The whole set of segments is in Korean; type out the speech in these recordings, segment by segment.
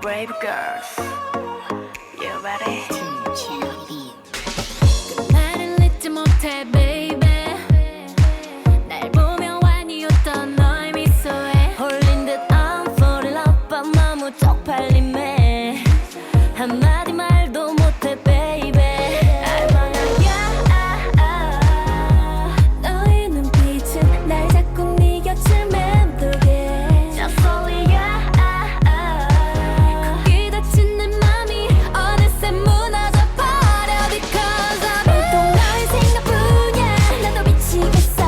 Brave girls, you ready? 말을 잊지 못해 baby 날 보며 완이었던 너의 미소에 홀린 듯 I'm falling love but 너무 쪽팔림에 한마디 말도 못해 baby 너의 눈빛은 날 자꾸 네 곁을 맴돌게 Just only you 거기 닫힌 내 맘이 어느새 무너져 버려 Because of 온통 너의 생각뿐이야 나도 미치겠어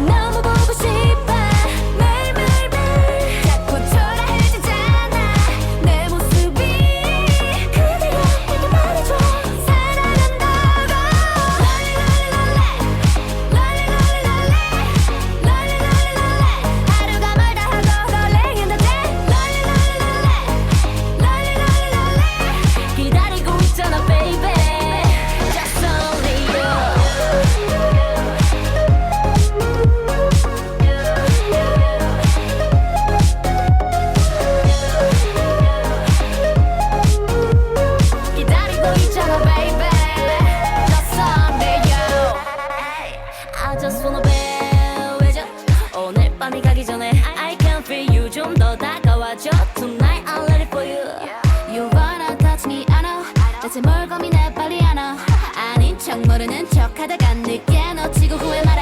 너무 보고 싶어 매일매일매일 자꾸 초라해지잖아 내 모습이 그대가 내게 말해줘 사랑한다고 하루가 멀다 하고 설레긴다지 기다리고 있잖아 baby Just only you 기다리고 있잖아 baby Just only you I just wanna be with you 오늘 밤이 가기 전에 I can feel you 좀 더 다가와줘 Tonight I'm ready for you You wanna touch me I know 대체 뭘 고민해 빨리 안아 아닌 척 모르는 척 하다가 늦게 놓치고 후회 마라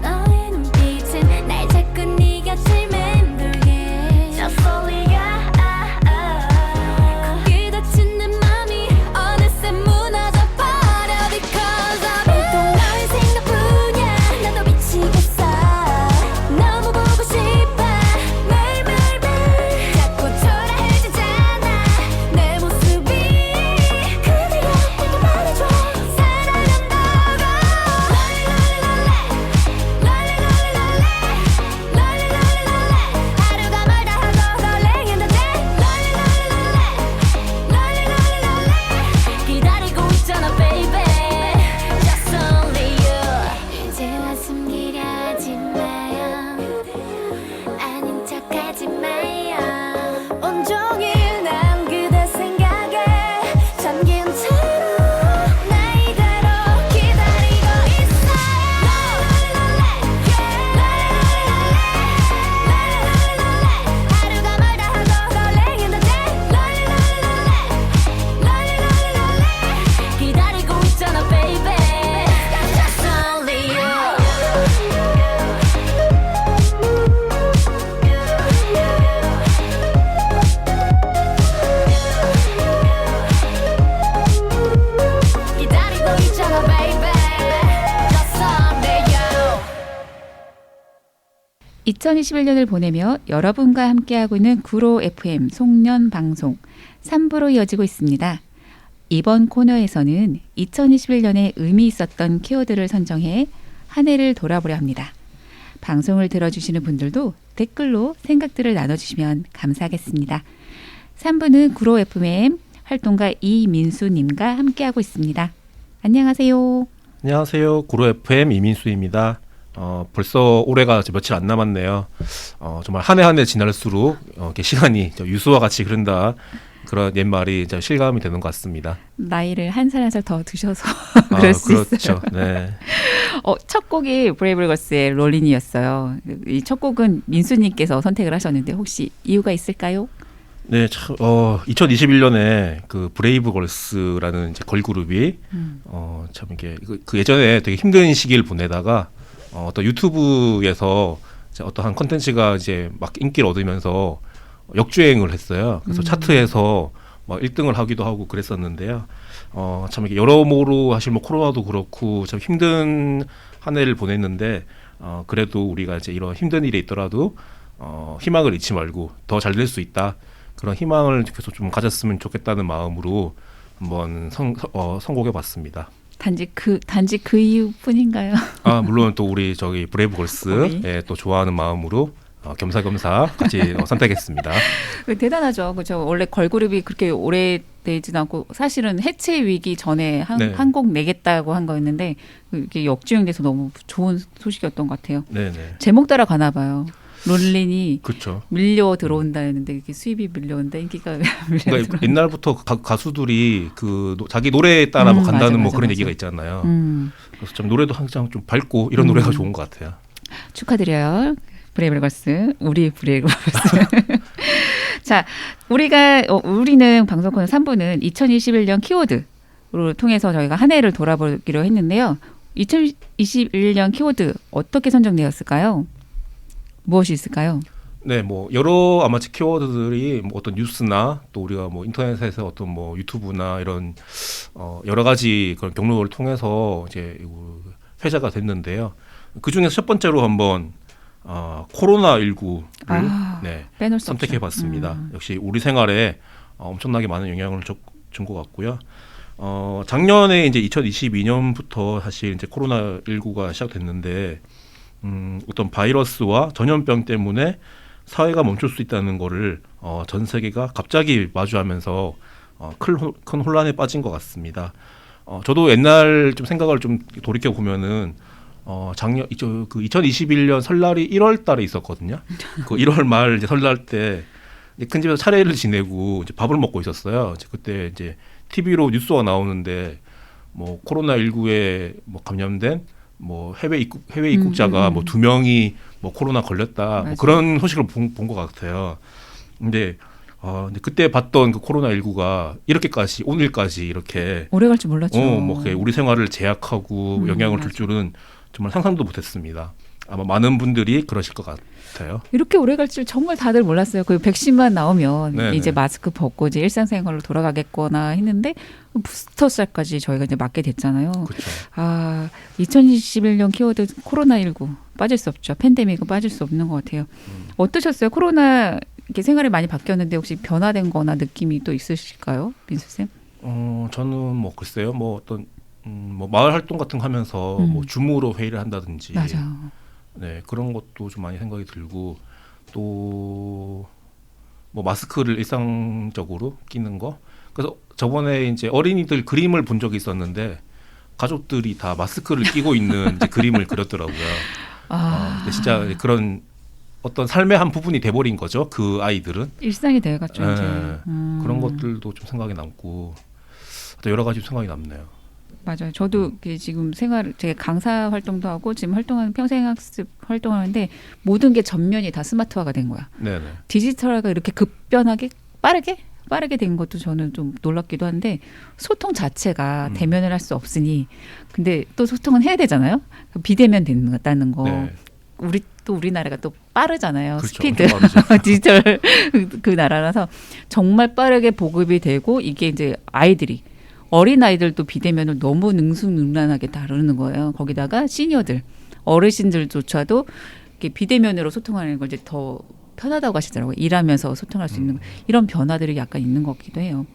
너의 눈빛은 날 자꾸 네 곁을 맴돌게 Just only you 거기 닫힌 내 맘이 어느새 무너져 버려 Because of 온통 너의 생각뿐이야 나도 미치겠어 너무 보고 싶어 매일매일매일 자꾸 초라해지잖아 내 모습이 그대가 내게 말해줘 사랑한다고 하루가 멀다 하고 설레긴다지 기다리고 있잖아 baby Just only you 이제와 숨기려 하지 마요 아닌 척하지 마요 온종일 난 그대 생각에 잠긴 채로 나 이대로 기다리고 있어요 하루가 멀다 하고 설레긴다지 기다리고 있잖아 baby Just only you 기다리고 있잖아 baby Just only you 2021년을 보내며 여러분과 함께하고 있는 구로 FM 송년 방송 3부로 이어지고 있습니다. 이번 코너에서는 2021년에 의미 있었던 키워드를 선정해 한 해를 돌아보려 합니다. 방송을 들어주시는 분들도 댓글로 생각들을 나눠주시면 감사하겠습니다. 3부는 구로 FM 활동가 이민수님과 함께하고 있습니다. 안녕하세요. 안녕하세요. 구로 FM 이민수입니다. 벌써 올해가 며칠 안 남았네요. 정말 한 해 한 해 지날수록 이렇게 시간이 유수와 같이 흐른다. 그런 옛말이 이제 실감이 되는 것 같습니다. 나이를 한 살 한 살 더 드셔서 그럴 수 그렇죠. 있어요. 네. 첫 곡이 브레이브걸스의 롤린이었어요. 이 첫 곡은 민수님께서 선택을 하셨는데 혹시 이유가 있을까요? 네, 참, 2021년에 그 브레이브걸스라는 이제 걸그룹이 참 이게 그 예전에 되게 힘든 시기를 보내다가 어떤 유튜브에서 이제 어떠한 컨텐츠가 이제 막 인기를 얻으면서 역주행을 했어요. 그래서 차트에서 막 1등을 하기도 하고 그랬었는데요. 참 이게 여러모로 사실 뭐 코로나도 그렇고 참 힘든 한 해를 보냈는데 그래도 우리가 이제 이런 힘든 일이 있더라도 희망을 잃지 말고 더 잘 될 수 있다. 그런 희망을 계속 좀 가졌으면 좋겠다는 마음으로 한번 선곡해봤습니다. 단지 그 이유뿐인가요? 물론 또 우리 저기 브레이브걸스 또 좋아하는 마음으로 겸사겸사 같이 선택했습니다. 대단하죠. 그렇죠. 원래 걸그룹이 그렇게 오래되지도 않고 사실은 해체 위기 전에 한 곡 내겠다고 한 거였는데 이게 역주행돼서 너무 좋은 소식이었던 것 같아요. 네네. 제목 따라 가나 봐요. 롤린이 그렇죠. 밀려 들어온다 했는데 이렇게 수입이 밀려온다 인기가 밀려 그러니까 들어. 옛날부터 가수들이 자기 노래에 따라 뭐 간다는 맞아, 뭐 맞아, 그런 맞아. 얘기가 있잖아요. 그래서 좀 노래도 항상 좀 밝고 이런 노래가 좋은 것 같아요. 축하드려요. 브레이브걸스 우리 브레이브걸스. 자, 우리는 방송 코너 3부는 2021년 키워드를 통해서 저희가 한 해를 돌아보기로 했는데요. 2021년 키워드 어떻게 선정되었을까요? 무엇이 있을까요? 네, 뭐 여러 아마추어 키워드들이 뭐 어떤 뉴스나 또 우리가 뭐 인터넷에서 어떤 뭐 유튜브나 이런 여러 가지 그런 경로를 통해서 이제 회자가 됐는데요. 그 중에서 첫 번째로 한번 코로나19를 네, 빼놓을 수 선택해봤습니다. 역시 우리 생활에 엄청나게 많은 영향을 준 것 같고요. 작년에 이제 2022년부터 사실 이제 코로나19가 시작됐는데 어떤 바이러스와 전염병 때문에 사회가 멈출 수 있다는 거를 전 세계가 갑자기 마주하면서 큰 혼란에 빠진 것 같습니다. 저도 옛날 좀 생각을 좀 돌이켜 보면은 작년 그 2021년 설날이 1월 달에 있었거든요. 그 1월 말 이제 설날 때 큰 집에서 차례를 지내고 이제 밥을 먹고 있었어요. 이제 그때 이제 TV로 뉴스가 나오는데 뭐 코로나19에 뭐 감염된 뭐 해외 입국자가 뭐 2명이 뭐 코로나 걸렸다 뭐 그런 소식을 본 것 같아요. 근데 그때 봤던 그 코로나19가 이렇게까지 오늘까지 이렇게 오래 갈 줄 몰랐죠. 뭐 우리 생활을 제약하고 영향을 줄 줄은 정말 상상도 못했습니다. 아마 많은 분들이 그러실 것 같아요. 이렇게 오래 갈 줄 정말 다들 몰랐어요. 그 백신만 나오면 네네. 이제 마스크 벗고 이제 일상생활로 돌아가겠거나 했는데 부스터샷까지 저희가 이제 맞게 됐잖아요. 그렇죠. 2021년 키워드 코로나19 빠질 수 없죠. 팬데믹은 빠질 수 없는 것 같아요. 어떠셨어요? 코로나 이렇게 생활이 많이 바뀌었는데 혹시 변화된거나 느낌이 또 있으실까요, 민수 쌤? 저는 뭐 글쎄요, 뭐 어떤 뭐 마을 활동 같은 거 하면서 뭐 줌으로 회의를 한다든지, 맞아. 네 그런 것도 좀 많이 생각이 들고 또 뭐 마스크를 일상적으로 끼는 거. 그래서 저번에 이제 어린이들 그림을 본 적이 있었는데 가족들이 다 마스크를 끼고 있는 이제 그림을 그렸더라고요. 근데 진짜 그런 어떤 삶의 한 부분이 돼버린 거죠. 그 아이들은. 일상이 돼갔죠. 네, 이제. 그런 것들도 좀 생각이 남고 또 여러 가지 생각이 남네요. 맞아요. 저도 지금 제가 강사 활동도 하고 지금 활동하는 평생학습 활동하는데 모든 게 전면이 다 스마트화가 된 거야. 네네. 디지털화가 이렇게 급변하게 빠르게 된 것도 저는 좀 놀랍기도 한데 소통 자체가 대면을 할 수 없으니 근데 또 소통은 해야 되잖아요. 비대면 된다는 거. 네. 우리나라가 또 빠르잖아요. 그렇죠. 스피드 디지털 그 나라라서 정말 빠르게 보급이 되고 이게 이제 어린 아이들도 비대면을 너무 능수능란하게 다루는 거예요. 거기다가 시니어들, 어르신들조차도 이렇게 비대면으로 소통하는 걸 이제 더 편하다고 하시더라고요. 일하면서 소통할 수 있는 이런 변화들이 약간 있는 것 같기도 해요.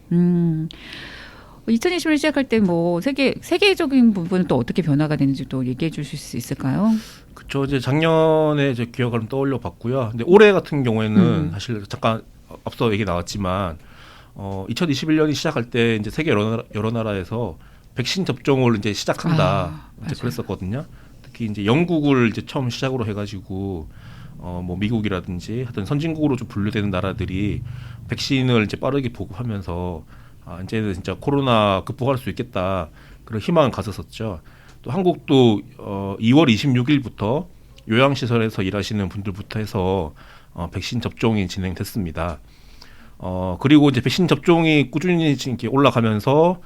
2020년 시작할 때 뭐 세계적인 부분은 또 어떻게 변화가 되는지 또 얘기해 주실 수 있을까요? 그렇죠. 이제 작년에 제 기억을 떠올려 봤고요. 근데 올해 같은 경우에는 사실 잠깐 앞서 얘기 나왔지만 2021년이 시작할 때 이제 세계 여러 나라에서 백신 접종을 이제 시작한다. 이제 그랬었거든요. 특히 이제 영국을 이제 처음 시작으로 해가지고 뭐 미국이라든지 하여튼 선진국으로 좀 분류되는 나라들이 백신을 이제 빠르게 보급하면서 이제는 진짜 코로나 극복할 수 있겠다 그런 희망을 가졌었죠. 또 한국도 2월 26일부터 요양시설에서 일하시는 분들부터 해서 백신 접종이 진행됐습니다. 그리고 이제 백신 접종이 꾸준히 이렇게 올라가면서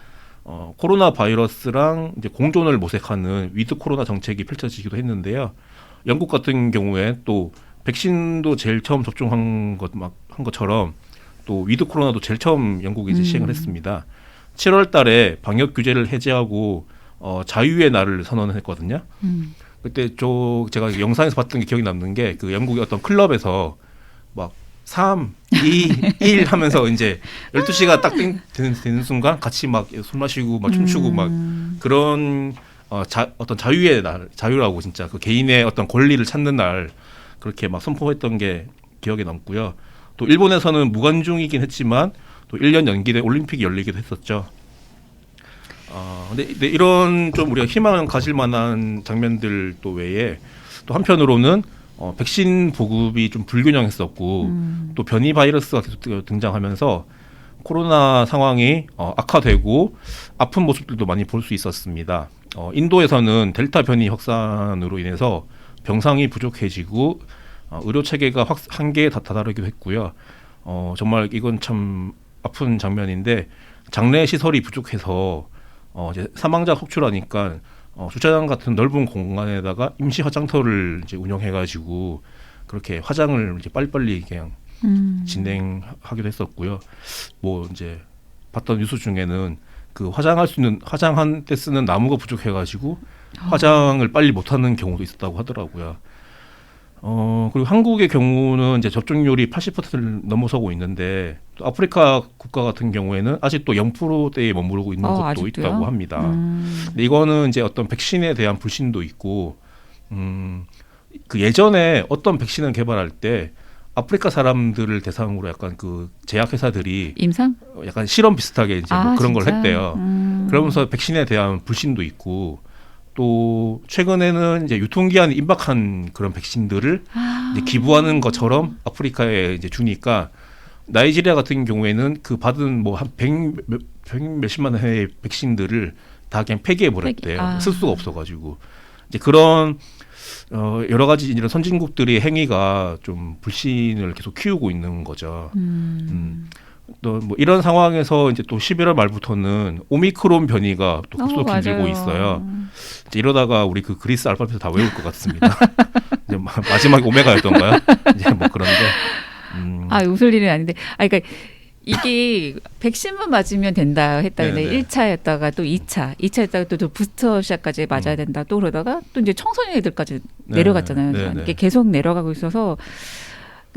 코로나 바이러스랑 이제 공존을 모색하는 위드 코로나 정책이 펼쳐지기도 했는데요. 영국 같은 경우에 또 백신도 제일 처음 접종한 것처럼 또 위드 코로나도 제일 처음 영국이 이제 시행을 했습니다. 7월 달에 방역 규제를 해제하고 자유의 날을 선언했거든요. 그때 제가 영상에서 봤던 게 기억이 남는 게 그 영국의 어떤 클럽에서 막 3, 2, 1 하면서 이제 12시가 딱 되는 순간 같이 막 술 마시고 막 춤추고 막 그런 어떤 자유의 날, 자유라고 진짜 그 개인의 어떤 권리를 찾는 날 그렇게 막 선포했던 게 기억에 남고요. 또 일본에서는 무관중이긴 했지만 또 1년 연기돼 올림픽이 열리기도 했었죠. 근데 이런 좀 우리가 희망을 가질 만한 장면들 또 외에 또 한편으로는 백신 보급이 좀 불균형했었고 또 변이 바이러스가 계속 등장하면서 코로나 상황이 악화되고 아픈 모습들도 많이 볼 수 있었습니다. 인도에서는 델타 변이 확산으로 인해서 병상이 부족해지고 의료 체계가 한계에 다다르기도 했고요. 정말 이건 참 아픈 장면인데 장례 시설이 부족해서 이제 사망자 속출하니까 주차장 같은 넓은 공간에다가 임시 화장터를 이제 운영해가지고 그렇게 화장을 이제 빨리빨리 그냥 진행하기도 했었고요. 뭐 이제 봤던 뉴스 중에는 그 화장할 때 쓰는 나무가 부족해가지고 화장을 빨리 못하는 경우도 있었다고 하더라고요. 그리고 한국의 경우는 이제 접종률이 80%를 넘어서고 있는데 또 아프리카 국가 같은 경우에는 아직도 0%대에 머무르고 있는 것도 아직도요? 있다고 합니다. 근데 이거는 이제 어떤 백신에 대한 불신도 있고, 그 예전에 어떤 백신을 개발할 때 아프리카 사람들을 대상으로 약간 그 제약회사들이 임상? 약간 실험 비슷하게 이제 뭐 그런 걸 진짜? 했대요. 그러면서 백신에 대한 불신도 있고 또 최근에는 이제 유통기한이 임박한 그런 백신들을 이제 기부하는 것처럼 아프리카에 이제 주니까 나이지리아 같은 경우에는 그 받은 뭐 한 100 몇십만 회의 백신들을 다 그냥 폐기해 버렸대요. 쓸 수가 없어가지고 이제 그런 여러 가지 이런 선진국들의 행위가 좀 불신을 계속 키우고 있는 거죠. 또 뭐 이런 상황에서 이제 또 11월 말부터는 오미크론 변이가 또 급속히 늘고 있어요. 이제 이러다가 우리 그 그리스 알파벳을 다 외울 것 같습니다. 이제 마지막에 오메가였던가요? 이제 뭐 그런데. 웃을 일은 아닌데. 그러니까 이게 백신만 맞으면 된다 했다는데 네네. 1차였다가 또 2차였다가 또 부스터샷까지 맞아야 된다. 또 그러다가 또 이제 청소년 애들까지 내려갔잖아요. 네네. 이게 계속 내려가고 있어서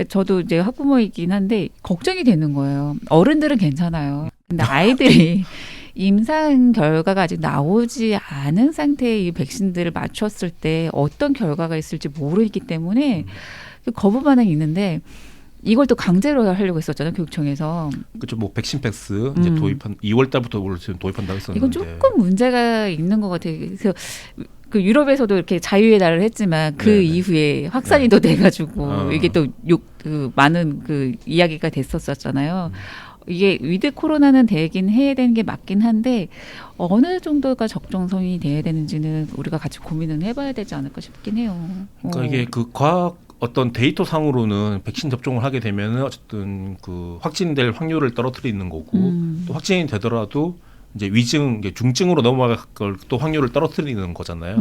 저도 이제 학부모이긴 한데 걱정이 되는 거예요. 어른들은 괜찮아요. 근데 아이들이 임상 결과가 아직 나오지 않은 상태의 이 백신들을 맞췄을 때 어떤 결과가 있을지 모르기 때문에 거부 반응이 있는데 이걸 또 강제로 하려고 했었잖아요, 교육청에서. 그렇죠. 뭐 백신 패스 이제 도입한 2월 달부터 지금 도입한다고 했었는데. 이건 조금 문제가 있는 것 같아요. 그래서 그 유럽에서도 이렇게 자유의 날을 했지만 그 네네. 이후에 확산이 또 돼가지고 이게 또 많은 그 이야기가 됐었잖아요. 이게 위드 코로나는 되긴 해야 되는 게 맞긴 한데 어느 정도가 적정성이 돼야 되는지는 우리가 같이 고민은 해봐야 되지 않을까 싶긴 해요. 그러니까 이게 그 과학 어떤 데이터 상으로는 백신 접종을 하게 되면은 어쨌든 그 확진될 확률을 떨어뜨리는 거고 또 확진이 되더라도 이제 위증, 이게 중증으로 넘어갈 걸 또 확률을 떨어뜨리는 거잖아요.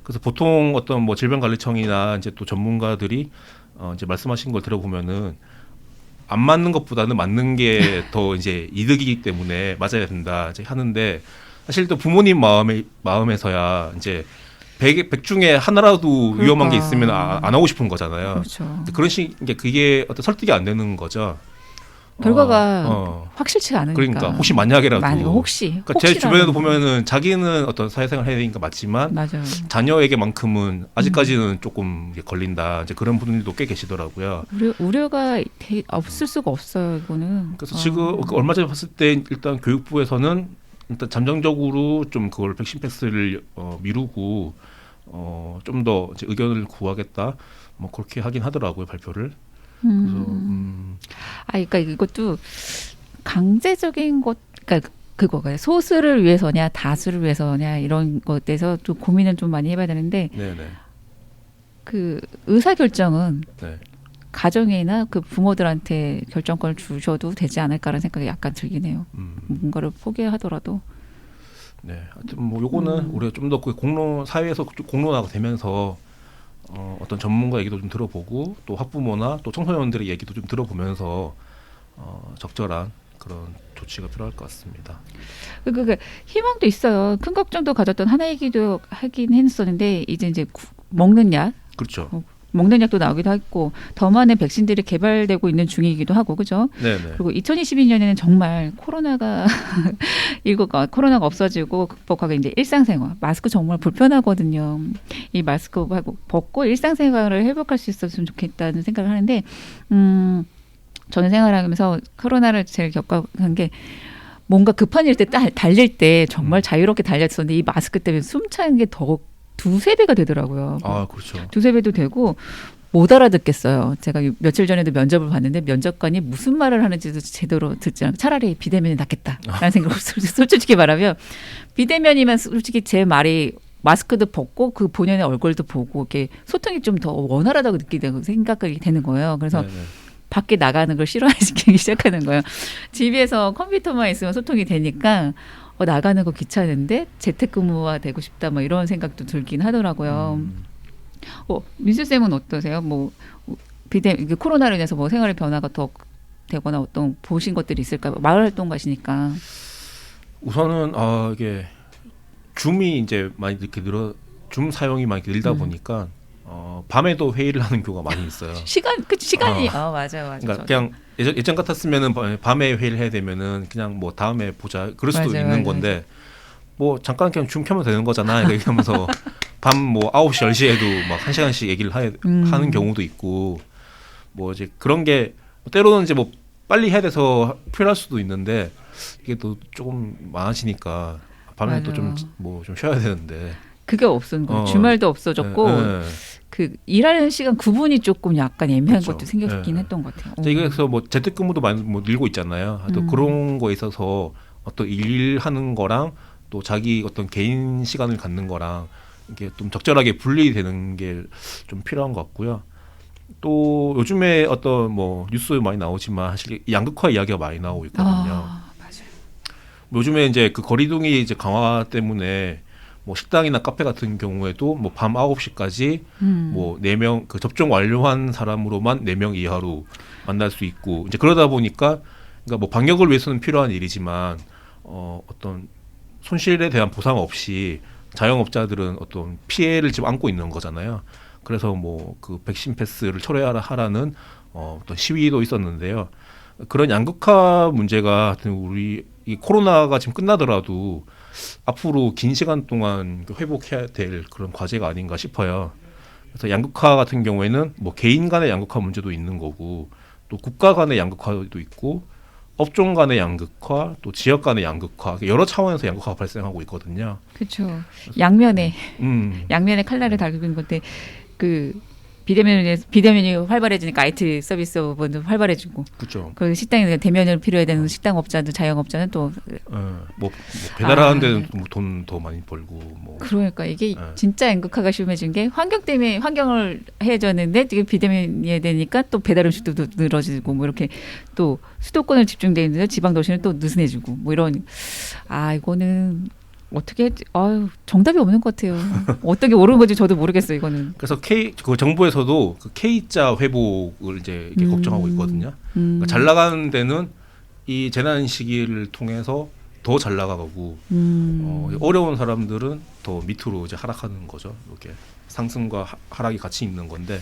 그래서 보통 어떤 뭐 질병관리청이나 이제 또 전문가들이 이제 말씀하신 걸 들어보면은 안 맞는 것보다는 맞는 게 더 이제 이득이기 때문에 맞아야 된다 이제 하는데 사실 또 부모님 마음에서야 이제 100 중에 하나라도 위험한 게 있으면 안 하고 싶은 거잖아요. 그렇죠. 그런 식의 그게 어떤 설득이 안 되는 거죠. 결과가 확실치가 않으니까. 그러니까 혹시 만약에라도. 혹시. 그러니까 제 주변에도 보면은 자기는 어떤 사회생활 해야 되니까 맞지만 맞아요. 자녀에게만큼은 아직까지는 조금 그걸린다. 이제 그런 분들도 꽤 계시더라고요. 우려가 없을 수가 없어요. 이거는. 그래서 지금 얼마 전에 봤을 때 일단 교육부에서는 일단 잠정적으로 좀 그걸 백신 패스를 미루고 좀 더 의견을 구하겠다. 뭐 그렇게 하긴 하더라고요, 발표를. 그래서 그러니까 이것도 강제적인 것, 그러니까 그거가 소수를 위해서냐 다수를 위해서냐 이런 것에서 좀 고민을 좀 많이 해봐야 되는데 네네. 그 의사 결정은 네. 가정이나 그 부모들한테 결정권을 주셔도 되지 않을까라는 생각이 약간 들긴 해요. 뭔가를 포기하더라도. 네, 하여튼 뭐 요거는 우리가 좀 더 그 사회에서 공론화가 되면서 어떤 전문가 얘기도 좀 들어보고 또 학부모나 또 청소년들의 얘기도 좀 들어보면서 적절한 그런 조치가 필요할 것 같습니다. 그 희망도 있어요. 큰 걱정도 가졌던 하나 얘기도 하긴 했었는데 이제 먹는 약. 그렇죠. 먹는 약도 나오기도 했고 더 많은 백신들이 개발되고 있는 중이기도 하고 그죠? 네네. 그리고 2022년에는 정말 코로나가 코로나가 없어지고 극복하고 이제 일상생활 마스크 정말 불편하거든요. 이 마스크 벗고 일상생활을 회복할 수 있었으면 좋겠다는 생각을 하는데 저는 생활하면서 코로나를 제일 겪어간 게 뭔가 급한 일 때 달릴 때 정말 자유롭게 달렸었는데 이 마스크 때문에 숨 차는 게 더 두세 배가 되더라고요. 아, 그렇죠. 두세 배도 되고 못 알아듣겠어요. 제가 며칠 전에도 면접을 봤는데 면접관이 무슨 말을 하는지도 제대로 듣지 않고 차라리 비대면이 낫겠다라는 생각을 솔직히 말하면 비대면이면 솔직히 제 말이 마스크도 벗고 그 본연의 얼굴도 보고 이렇게 소통이 좀 더 원활하다고 느끼고 생각이 되는 거예요. 그래서 네네. 밖에 나가는 걸 싫어하기 시작하는 거예요. 집에서 컴퓨터만 있으면 소통이 되니까 나가는 거 귀찮은데 재택근무가 되고 싶다 뭐 이런 생각도 들긴 하더라고요. 민수 쌤은 어떠세요? 뭐 이게 코로나로 인해서 뭐 생활의 변화가 더 되거나 어떤 보신 것들이 있을까요? 마을 활동 가시니까. 우선은 이게 줌이 이제 많이 이렇게 줌 사용이 많이 늘다 보니까 밤에도 회의를 하는 경우가 많이 있어요. 시간이 맞아요. 그러니까 그냥 예전 같았으면은 밤에 회의를 해야 되면은 그냥 뭐 다음에 보자 그럴 수도 있는 건데 뭐 잠깐 그냥 줌 켜면 되는 거잖아 이렇게 하면서 밤 뭐 9시 10시에도 막 1시간씩 얘기를 하는 경우도 있고 뭐 이제 그런 게 때로는 이제 뭐 빨리 해야 돼서 필요할 수도 있는데 이게 또 조금 많아지니까 밤에 또 좀 쉬어야 되는데 그게 없어진 거예요. 주말도 없어졌고 그 일하는 시간 구분이 조금 약간 애매한 그렇죠. 것도 생겼긴 했던 것 같아요. 그래서 뭐 재택근무도 많이 늘고 있잖아요. 또 그런 거에 있어서 어떤 일하는 거랑 또 자기 어떤 개인 시간을 갖는 거랑 이게 좀 적절하게 분리되는 게 좀 필요한 것 같고요. 또 요즘에 어떤 뭐 뉴스 많이 나오지만 사실 양극화 이야기가 많이 나오고 있거든요. 맞아요. 요즘에 이제 그 거리두기 이제 강화 때문에 뭐 식당이나 카페 같은 경우에도 뭐 밤 9시까지 뭐 4명 그 접종 완료한 사람으로만 4명 이하로 만날 수 있고 이제 그러다 보니까 그러니까 뭐 방역을 위해서는 필요한 일이지만 어떤 손실에 대한 보상 없이 자영업자들은 어떤 피해를 지금 안고 있는 거잖아요. 그래서 뭐 그 백신 패스를 철회하라는 어떤 시위도 있었는데요. 그런 양극화 문제가 우리 이 코로나가 지금 끝나더라도 앞으로 긴 시간 동안 회복해야 될 그런 과제가 아닌가 싶어요. 그래서 양극화 같은 경우에는 뭐 개인 간의 양극화 문제도 있는 거고 또 국가 간의 양극화도 있고 업종 간의 양극화 또 지역 간의 양극화 여러 차원에서 양극화가 발생하고 있거든요. 그렇죠. 양면에 칼날을 달는 건데 그 비대면이 활발해지니까 IT 서비스업은 활발해지고, 그렇죠. 그 식당에 대면을 필요해야 되는 식당업자들, 자영업자는 또 뭐 배달하는 데는 돈 더 많이 벌고 뭐. 그러니까 이게 진짜 양극화가 심해진 게 환경 때문에 환경을 해줬는데 지금 비대면이 되니까 또 배달 음식도 늘어지고 뭐 이렇게 또 수도권을 집중돼 있는데 지방 도시는 또 느슨해지고 뭐 이런 이거는. 어떻게 정답이 없는 것 같아요. 어떻게 옳은 건지 저도 모르겠어요. 이거는. 그래서 그 정부에서도 그 K자 회복을 이제 이렇게 걱정하고 있거든요. 그러니까 잘 나가는 데는 이 재난 시기를 통해서 더 잘 나가고 어려운 사람들은 더 밑으로 이제 하락하는 거죠. 이렇게 상승과 하락이 같이 있는 건데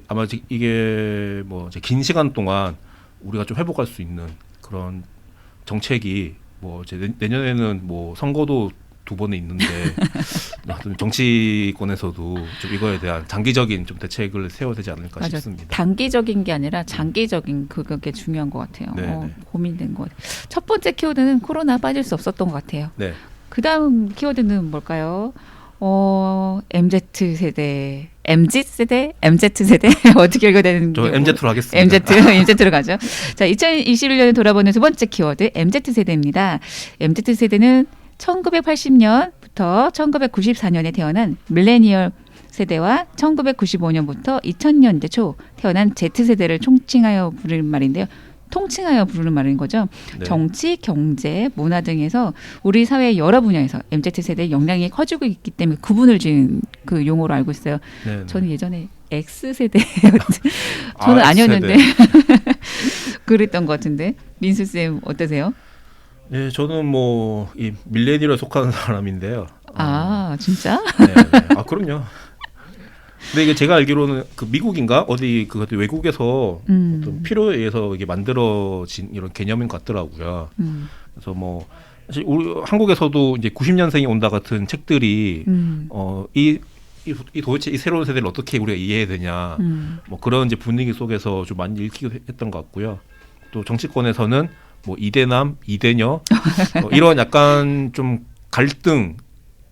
아마 이게 뭐 이제 긴 시간 동안 우리가 좀 회복할 수 있는 그런 정책이. 뭐 이제 내년에는 뭐 선거도 2번에 있는데 정치권에서도 좀 이거에 대한 장기적인 좀 대책을 세워야 되지 않을까 맞아. 싶습니다. 단기적인 게 아니라 장기적인 그게 중요한 것 같아요. 고민된 것 같아요. 첫 번째 키워드는 코로나 빠질 수 없었던 것 같아요. 네. 그 다음 키워드는 뭘까요? MZ세대 어떻게 읽어야 되는 저 MZ로 하겠습니다. MZ로 가죠. 자, 2021년을 돌아보는 두 번째 키워드 MZ세대입니다. MZ세대는 1980년부터 1994년에 태어난 밀레니얼 세대와 1995년부터 2000년대 초 태어난 Z세대를 통칭하여 부르는 말인데요. 거죠. 네. 정치, 경제, 문화 등에서 우리 사회의 여러 분야에서 MZ세대의 영향이 커지고 있기 때문에 구분을 지은 그 용어로 알고 있어요. 네네. 저는 예전에 X세대였는데 저는 아니었는데 그랬던 것 같은데 민수쌤 어떠세요? 네, 저는 뭐 이 밀레니얼에 속하는 사람인데요. 진짜? 네. 그럼요. 근데 이게 제가 알기로는 그 미국인가 어디 그 외국에서 어떤 필요에 의해서 이게 만들어진 이런 개념인 것 같더라고요. 그래서 뭐 사실 우리 한국에서도 이제 90년생이 온다 같은 책들이 이 도대체 이 새로운 세대를 어떻게 우리가 이해해야 되냐 뭐 그런 이제 분위기 속에서 좀 많이 읽히기도 했던 것 같고요. 또 정치권에서는 뭐 이대남, 이대녀 이런 약간 좀 갈등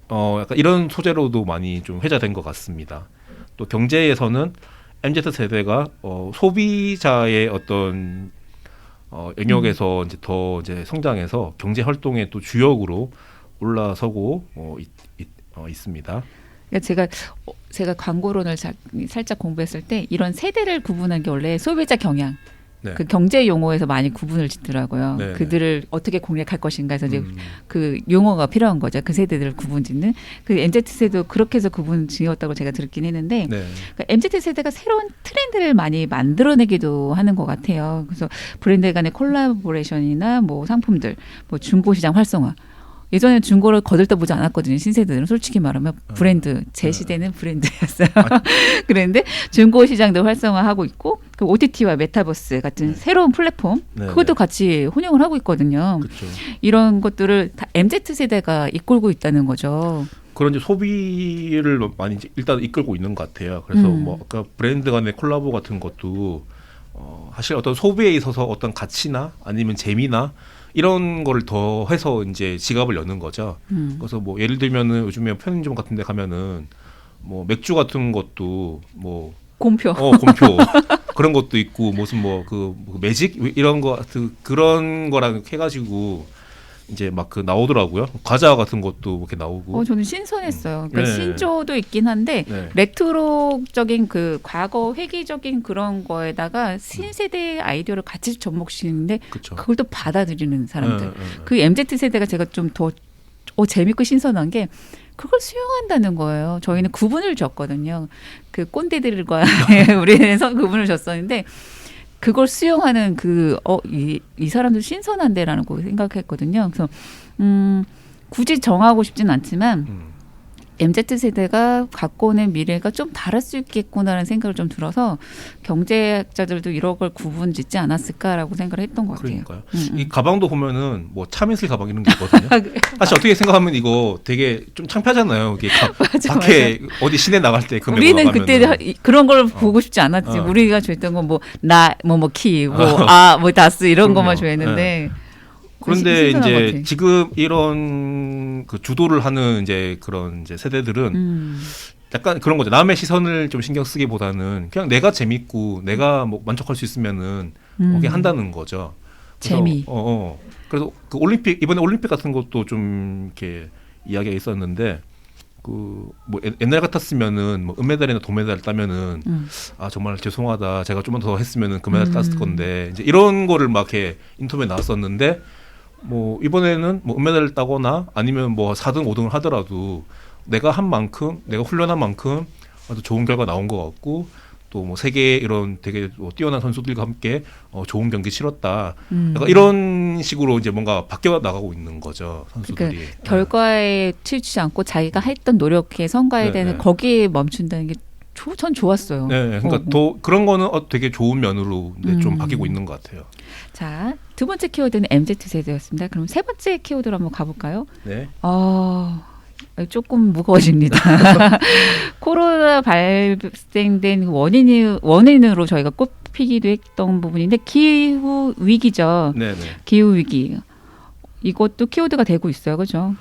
약간 이런 소재로도 많이 좀 회자된 것 같습니다. 또 경제에서는 MZ 세대가 소비자의 어떤 영역에서 이제 더 이제 성장해서 경제 활동의 또 주역으로 올라서고 있습니다. 그러니까 제가 광고론을 살짝 공부했을 때 이런 세대를 구분한 게 원래 소비자 경향, 네. 그 경제 용어에서 많이 구분을 짓더라고요. 네, 그들을 어떻게 공략할 것인가에서 이제 그 용어가 필요한 거죠. 그 세대들을 구분짓는. 그 MZ 세대도 그렇게 해서 구분 지었다고 제가 들었긴 했는데 네. 그러니까 MZ 세대가 새로운 트렌드를 많이 만들어내기도 하는 것 같아요. 그래서 브랜드 간의 콜라보레이션이나 뭐 상품들, 뭐 중고 시장 활성화. 예전에 중고를 거들떠보지 않았거든요. 신세대들은 솔직히 말하면 브랜드, 제 시대는 브랜드였어요. 그런데 중고 시장도 활성화하고 있고 그 OTT와 메타버스 같은 새로운 플랫폼 그것도 같이 혼용을 하고 있거든요. 그렇죠. 이런 것들을 다 MZ 세대가 이끌고 있다는 거죠. 그런 이제 소비를 많이 이제 일단 이끌고 있는 것 같아요. 그래서 뭐 아까 브랜드 간의 콜라보 같은 것도 사실 어떤 소비에 있어서 어떤 가치나 아니면 재미나 이런 거를 더 해서 이제 지갑을 여는 거죠. 그래서 뭐 예를 들면은 요즘에 편의점 같은 데 가면은 뭐 맥주 같은 것도 뭐 곰표. 곰표. 그런 것도 있고 무슨 뭐 매직 이런 거 그런 거랑 해 가지고 이제 막 그 나오더라고요. 과자 같은 것도 이렇게 나오고. 저는 신선했어요. 그러니까 네. 신조도 있긴 한데 네. 레트로적인 그 과거 회기적인 그런 거에다가 신세대의 아이디어를 같이 접목시키는데 그쵸. 그걸 또 받아들이는 사람들. 네. 그 MZ 세대가 제가 좀 더 재밌고 신선한 게 그걸 수용한다는 거예요. 저희는 구분을 줬거든요. 그 꼰대들과 우리는 구분을 줬었는데 그걸 수용하는 이 사람들 신선한데라는 거 생각했거든요. 그래서 굳이 정하고 싶진 않지만 MZ 세대가 갖고 오는 미래가 좀 다를 수 있겠구나라는 생각을 좀 들어서 경제학자들도 이런 걸 구분짓지 않았을까라고 생각을 했던 것 같아요. 그러니까요. 이 가방도 보면은 뭐 참이슬 가방 이런 게 있거든요. 사실 어떻게 생각하면 이거 되게 좀 창피하잖아요. 이게 밖에 어디 시내 나갈 때 금액 우리는 나가면은. 그때 그런 걸 보고 싶지 않았지. 우리가 좋아했던 건 뭐 나 뭐 키 뭐 다스 이런 것만 좋아했는데. 네. 그런데 이제 같아. 지금 이런 그 주도를 하는 이제 그런 이제 세대들은 약간 그런 거죠. 남의 시선을 좀 신경 쓰기보다는 그냥 내가 재밌고 내가 뭐 만족할 수 있으면은 그게 한다는 거죠. 그래서, 재미. 그래서 그 이번에 올림픽 같은 것도 좀 이렇게 이야기가 있었는데 그 뭐 옛날 같았으면은 뭐 은메달이나 동메달 따면은 정말 죄송하다. 제가 좀만 더 했으면은 금메달 땄을 건데 이제 이런 거를 막 이렇게 인터뷰에 나왔었는데 뭐 이번에는 뭐 은메달을 따거나 아니면 뭐 4등, 5등을 하더라도 내가 한 만큼, 내가 훈련한 만큼 아주 좋은 결과 나온 것 같고 또 뭐 세계 이런 되게 뛰어난 선수들과 함께 좋은 경기 치렀다. 약간 이런 식으로 이제 뭔가 바뀌어 나가고 있는 거죠, 선수들이. 그러니까 결과에 치우치지 않고 자기가 했던 노력의 성과에 대해서 거기에 멈춘다는 게 전 좋았어요. 네, 그러니까 더 그런 거는 되게 좋은 면으로 좀 바뀌고 있는 것 같아요. 자, 두 번째 키워드는 MZ 세대였습니다. 그럼 세 번째 키워드로 한번 가볼까요? 네. 조금 무거워집니다. 코로나 발생된 원인으로 저희가 꼽히기도 했던 부분인데 기후 위기죠. 네. 기후 위기. 이것도 키워드가 되고 있어요, 그렇죠?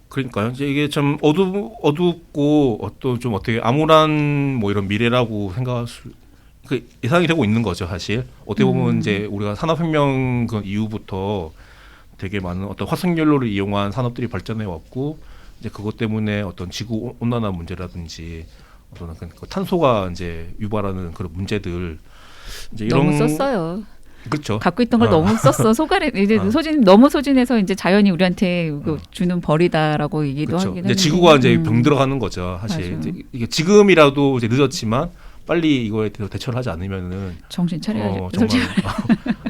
그러니까요. 이제 이게 참 어둡고 어떤 좀 어떻게 암울한 뭐 이런 미래라고 생각할 수 예상이 되고 있는 거죠, 사실. 어떻게 보면 이제 우리가 산업혁명 그 이후부터 되게 많은 어떤 화석연료를 이용한 산업들이 발전해 왔고 이제 그것 때문에 어떤 지구 온난화 문제라든지 어떤 그 탄소가 이제 유발하는 그런 문제들 이제 이런 너무 썼어요. 그렇죠. 갖고 있던 걸 너무 썼어. 소갈에 이제 너무 소진해서 이제 자연이 우리한테 주는 벌이다라고 얘기도 그렇죠. 하긴 이제 했는데. 지구가 이제 병들어가는 거죠. 사실 이제 이게 지금이라도 이제 늦었지만 빨리 이거에 대해서 대처를 하지 않으면은 정신 차려야죠. 정말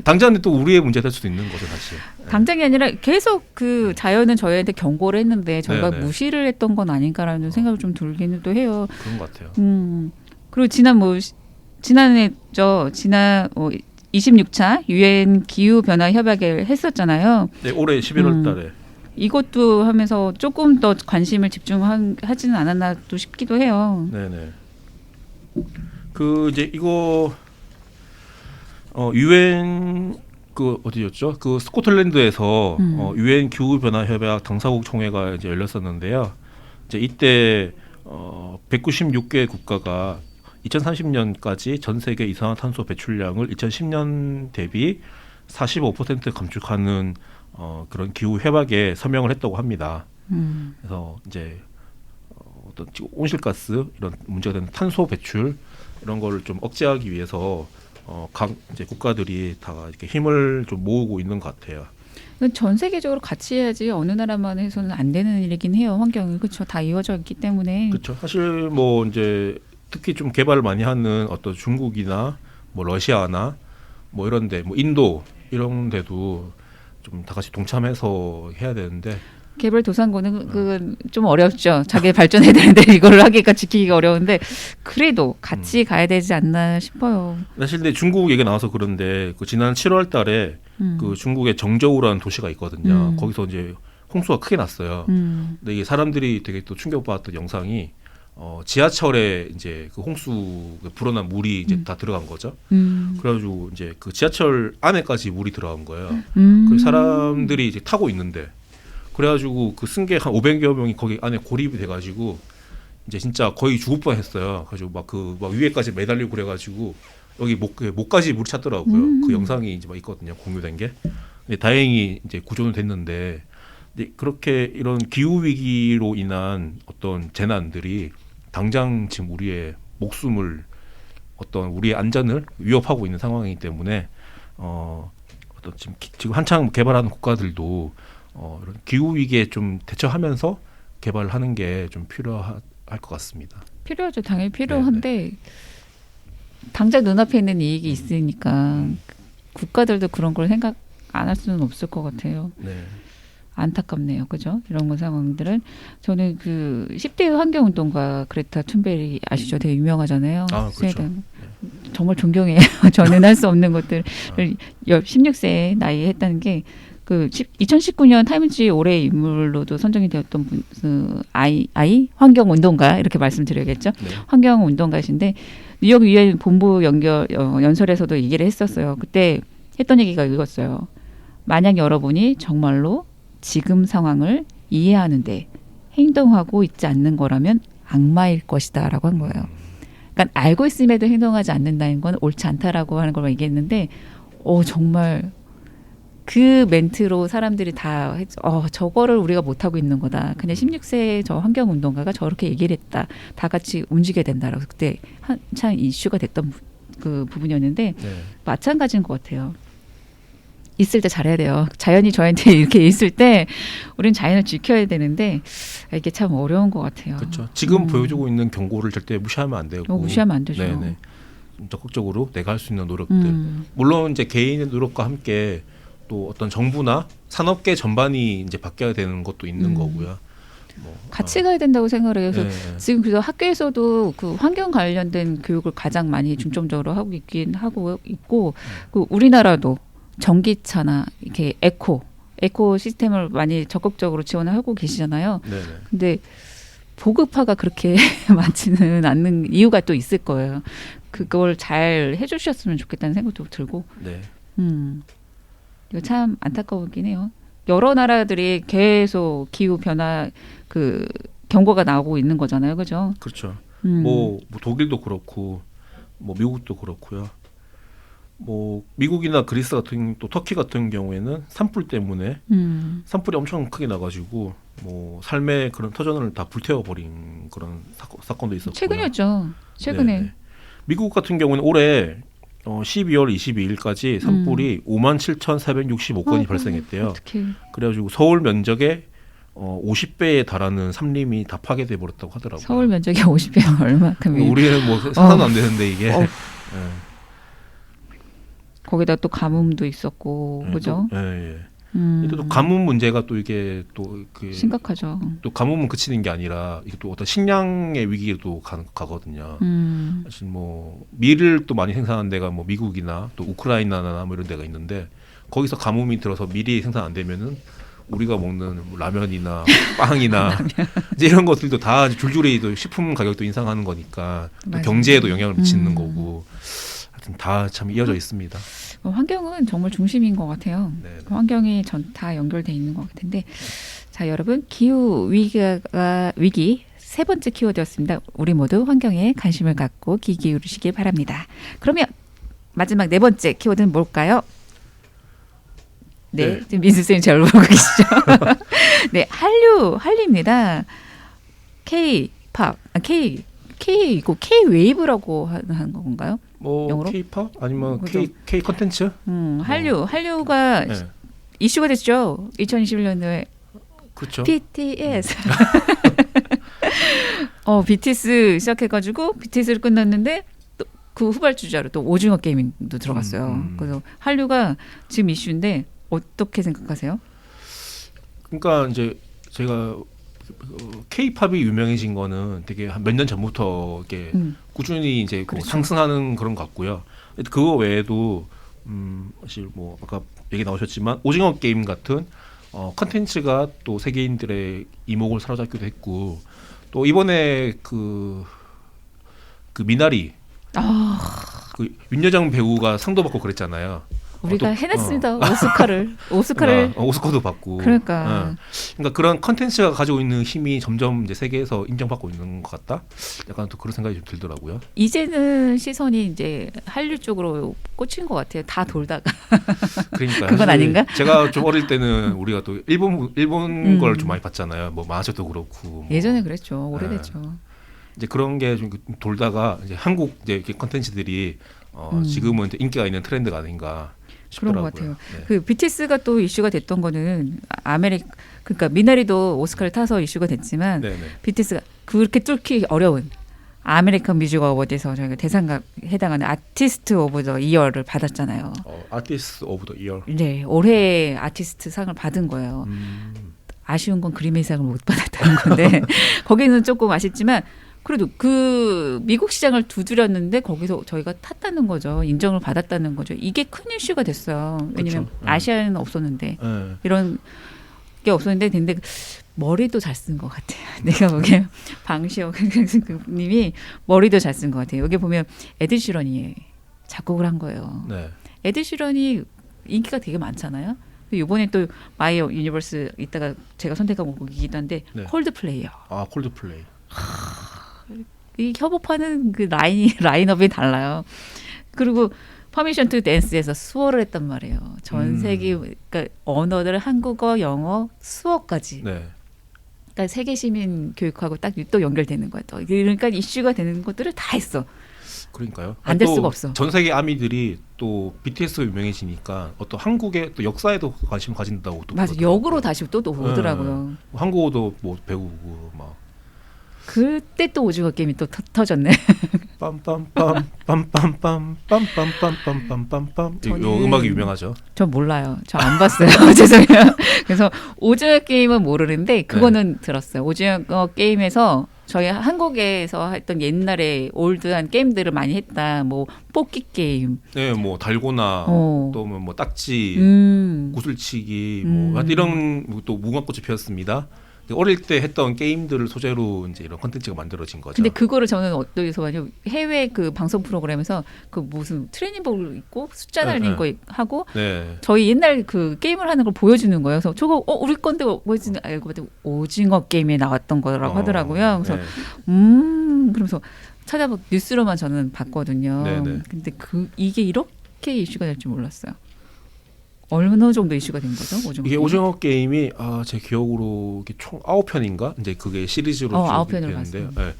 당장은 또 우리의 문제 될 수도 있는 거죠, 사실. 당장이 아니라 계속 그 자연은 저희한테 경고를 했는데 저희가 네네. 무시를 했던 건 아닌가라는 생각을 좀 들기는 또 해요. 그런 것 같아요. 그리고 지난 26차 유엔 기후 변화 협약을 했었잖아요. 네, 올해 11월달에. 이것도 하면서 조금 더 관심을 집중하지는 않았나 또 싶기도 해요. 네네. 그 이제 이거 유엔 그 어디였죠? 그 스코틀랜드에서 유엔 기후 변화 협약 당사국 총회가 이제 열렸었는데요. 이제 이때 196개 국가가 2030년까지 전 세계 이산화탄소 배출량을 2010년 대비 45% 감축하는 그런 기후 협약에 서명을 했다고 합니다. 그래서 이제 어떤 온실가스 이런 문제가 되는 탄소 배출 이런 거를 좀 억제하기 위해서 각 이제 국가들이 다 이렇게 힘을 좀 모으고 있는 것 같아요. 전 세계적으로 같이 해야지 어느 나라만 해서는 안 되는 일이긴 해요. 환경이 그렇죠. 다 이어져 있기 때문에. 그렇죠. 사실 뭐 이제 특히 좀 개발을 많이 하는 어떤 중국이나 뭐 러시아나 뭐 이런데 뭐 인도 이런 데도 좀 다 같이 동참해서 해야 되는데. 개발도상국은 그건 좀 어렵죠. 자기 발전해야 되는데 이걸 하기가 지키기가 어려운데 그래도 같이 가야 되지 않나 싶어요. 사실 근데 중국 얘기 나와서 그런데 그 지난 7월 달에 그 중국의 정저우라는 도시가 있거든요. 거기서 이제 홍수가 크게 났어요. 근데 이게 사람들이 되게 또 충격받았던 영상이 지하철에 이제 그 홍수 불어난 물이 이제 다 들어간 거죠. 그래가지고 이제 그 지하철 안에까지 물이 들어간 거예요. 그 사람들이 이제 타고 있는데. 그래가지고 그 승객 한 500여 명이 거기 안에 고립이 돼가지고 이제 진짜 거의 죽을 뻔했어요. 그래가지고 막 위에까지 매달리고 그래가지고 여기 목까지 물이 찼더라고요. 그 영상이 이제 막 있거든요. 공유된 게. 근데 다행히 이제 구조는 됐는데 근데 그렇게 이런 기후 위기로 인한 어떤 재난들이 당장 지금 우리의 목숨을 어떤 우리의 안전을 위협하고 있는 상황이기 때문에 어떤 지금 한창 개발하는 국가들도 이런 기후 위기에 좀 대처하면서 개발하는 게 좀 필요할 것 같습니다. 필요하죠. 당연히 필요한데 당장 눈앞에 있는 이익이 있으니까 국가들도 그런 걸 생각 안 할 수는 없을 것 같아요. 네. 안타깝네요. 그죠? 이런 거 상황들은 저는 그 10대 환경운동가 그레타 툰베리 아시죠? 되게 유명하잖아요. 아, 그렇죠. 스웨덴. 정말 존경해요. 저는 할 수 없는 것들을 16세 나이에 했다는 게 그 2019년 타임지 올해의 인물로도 선정이 되었던 분, 그 아이 환경운동가 이렇게 말씀드려야겠죠. 네. 환경운동가신데 뉴욕 유엔 본부 연설에서도 얘기를 했었어요. 그때 했던 얘기가 이거였어요. 만약 여러분이 정말로 지금 상황을 이해하는데 행동하고 있지 않는 거라면 악마일 것이다라고 한 거예요. 그러니까 알고 있음에도 행동하지 않는다는 건 옳지 않다라고 하는 걸 얘기했는데 정말 그 멘트로 사람들이 다 저거를 우리가 못하고 있는 거다. 그냥 16세 저 환경운동가가 저렇게 얘기를 했다. 다 같이 움직여야 된다라고 그때 한창 이슈가 됐던 그 부분이었는데 마찬가지인 것 같아요. 있을 때 잘해야 돼요. 자연이 저한테 이렇게 있을 때 우리는 자연을 지켜야 되는데 이게 참 어려운 것 같아요. 그렇죠. 지금 보여주고 있는 경고를 절대 무시하면 안 되고. 무시하면 안 되죠. 네네. 적극적으로 내가 할 수 있는 노력들. 물론 이제 개인의 노력과 함께 또 어떤 정부나 산업계 전반이 이제 바뀌어야 되는 것도 있는 거고요. 같이 가야 된다고 생각을 해요. 그래서 네. 지금 그래서 학교에서도 그 환경 관련된 교육을 가장 많이 중점적으로 하고 있긴 하고 있고 그 우리나라도 전기차나 이렇게 에코 시스템을 많이 적극적으로 지원을 하고 계시잖아요. 네네. 근데 보급화가 그렇게 많지는 않는 이유가 또 있을 거예요. 그걸 잘 해주셨으면 좋겠다는 생각도 들고. 네. 이거 참 안타까우긴 해요. 여러 나라들이 계속 기후 변화 그 경고가 나오고 있는 거잖아요, 그죠? 그렇죠. 뭐 독일도 그렇고, 뭐 미국도 그렇고요. 뭐 미국이나 그리스 같은 또 터키 같은 경우에는 산불 때문에 산불이 엄청 크게 나가지고 뭐 삶의 그런 터전을 다 불태워 버린 그런 사건도 있었고요. 최근이었죠. 최근에. 네네. 미국 같은 경우는 올해 12월 22일까지 산불이 57,465건이 발생했대요. 어떡해. 그래가지고 서울 면적의 50배에 달하는 산림이 다 파괴돼 버렸다고 하더라고요. 서울 면적이 50배면 얼마큼? 우리는 뭐 상상도 안 되는데 이게. 네. 거기다 또 가뭄도 있었고, 그죠? 예. 또 가뭄 문제가 또 이게 또 그 심각하죠. 또 가뭄은 그치는 게 아니라 이게 또 어떤 식량의 위기로 가거든요. 사실 뭐 밀을 또 많이 생산하는 데가 뭐 미국이나 또 우크라이나나 뭐 이런 데가 있는데 거기서 가뭄이 들어서 밀이 생산 안 되면은 우리가 먹는 뭐 라면이나 빵이나 이제 이런 것들도 다 줄줄이 또 식품 가격도 인상하는 거니까 또 경제에도 영향을 미치는 거고. 하여튼 다 참 이어져 있습니다. 환경은 정말 중심인 것 같아요. 네. 환경이 다 연결돼 있는 것 같은데, 자 여러분 기후 위기 세 번째 키워드였습니다. 우리 모두 환경에 관심을 갖고 귀 기울이시길 바랍니다. 그러면 마지막 네 번째 키워드는 뭘까요? 네, 네. 지금 민수쌤이 저를 보고 계시죠? 네, 한류입니다. K-팝, K-이고 K-웨이브라고 하는 건가요? 뭐 영어로? K-팝 아니면 그죠. K 컨텐츠? 한류가 네. 이슈가 됐죠. 2021년도에 그렇죠. BTS. BTS 시작해가지고 BTS를 끝났는데 또 그 후발주자로 또 오징어 게임도 들어갔어요. 그래서 한류가 지금 이슈인데 어떻게 생각하세요? 그러니까 이제 제가 K-팝이 유명해진 거는 되게 한 몇 년 전부터 이렇게 꾸준히 이제 뭐 그렇죠. 상승하는 그런 것 같고요. 그거 외에도 사실 뭐 아까 얘기 나오셨지만 오징어 게임 같은 컨텐츠가 또 세계인들의 이목을 사로잡기도 했고 또 이번에 그 미나리 그 윤여정 배우가 상도 받고 그랬잖아요. 우리가 또, 해냈습니다. 오스카를. 오스카도 받고. 그러니까. 그러니까 그런 컨텐츠가 가지고 있는 힘이 점점 이제 세계에서 인정받고 있는 것 같다. 약간 또 그런 생각이 좀 들더라고요. 이제는 시선이 이제 한류 쪽으로 꽂힌 것 같아요. 다 돌다가. 그러니까 그건 아닌가? 제가 좀 어릴 때는 우리가 또 일본 걸 좀 많이 봤잖아요. 뭐 만화책도 그렇고. 뭐. 예전에 그랬죠. 오래됐죠. 이제 그런 게 좀 돌다가 이제 한국 이제 컨텐츠들이 지금은 이제 인기가 있는 트렌드가 아닌가. 그런 것 싶더라고요. 같아요. 네. 그 BTS가 또 이슈가 됐던 거는 그러니까 미나리도 오스카를 타서 이슈가 됐지만 네네. BTS가 그렇게 뚫기 어려운 아메리칸 뮤직 어워드에서 저희가 대상에 해당하는 아티스트 오브 더 이어를 받았잖아요. 아티스트 오브 더 이어. 네, 올해 아티스트 상을 받은 거예요. 아쉬운 건 그림의 상을 못 받았다는 건데 거기는 조금 아쉽지만 그래도 그 미국 시장을 두드렸는데 거기서 저희가 탔다는 거죠. 인정을 받았다는 거죠. 이게 큰 이슈가 됐어요. 왜냐하면 그렇죠. 아시아에는 없었는데 네. 이런 게 없었는데 근데 머리도 잘 쓴 것 같아요. 내가 보기엔 방시혁 님이 머리도 잘 쓴 것 같아요. 여기 보면 에드 시런이 작곡을 한 거예요. 네. 에드 시런이 인기가 되게 많잖아요. 이번에 또 마이 유니버스 이따가 제가 선택한 곡이기도 한데 네. 콜드플레이요. 콜드플레이. 이 협업하는 그 라인업이 달라요. 그리고 퍼미션 투 댄스에서 수어를 했단 말이에요. 전 세계 그러니까 언어들 한국어, 영어, 수어까지. 네. 그러니까 세계 시민 교육하고 딱 또 연결되는 거야. 또 그러니까 이슈가 되는 것들을 다 했어. 그러니까요. 안될 또 수가 없어. 전 세계 아미들이 또 BTS가 유명해지니까 어떤 한국의 또 역사에도 관심 가진다고 또 맞아. 그러더라고요. 역으로 다시 또 오더라고요. 한국어도 뭐 배우고 막 그때 또 오징어 게임이 또 터졌네. 빰빰빰 빰빰빰 빰빰빰빰빰빰빰 요 저는- 음악이 유명하죠. 전 몰라요. 저 안 봤어요. 죄송해요. 그래서 오징어 게임은 모르는데 그거는 들었어요. 오징어 게임에서 저희 한국에서 했던 옛날에 올드한 게임들을 많이 했다. 뭐 뽑기 게임. 네, 뭐 달고나 어. 또 뭐 딱지, 구슬치기 뭐 이런 또 무궁화꽃이 피었습니다. 어릴 때 했던 게임들을 소재로 이제 이런 컨텐츠가 만들어진 거죠. 근데 그거를 저는 어디서 봤냐면 해외 그 방송 프로그램에서 그 무슨 트레이닝복 입고 숫자 달린 거 하고 네. 저희 옛날 그 게임을 하는 걸 보여주는 거예요. 그래서 저거 우리 건데 보여주는 알고 봤더니 오징어 게임에 나왔던 거라고 하더라고요. 그래서 네. 그러면서 찾아보 뉴스로만 저는 봤거든요. 네네. 근데 이게 이렇게 이슈가 될 줄 몰랐어요. 어느 정도 이슈가 된 거죠? 오징어 이게 게임? 오징어 게임이 제 기억으로 이게 총 9편인가? 이제 그게 시리즈로 쭉 9편으로 되는데요. 봤어요. 네.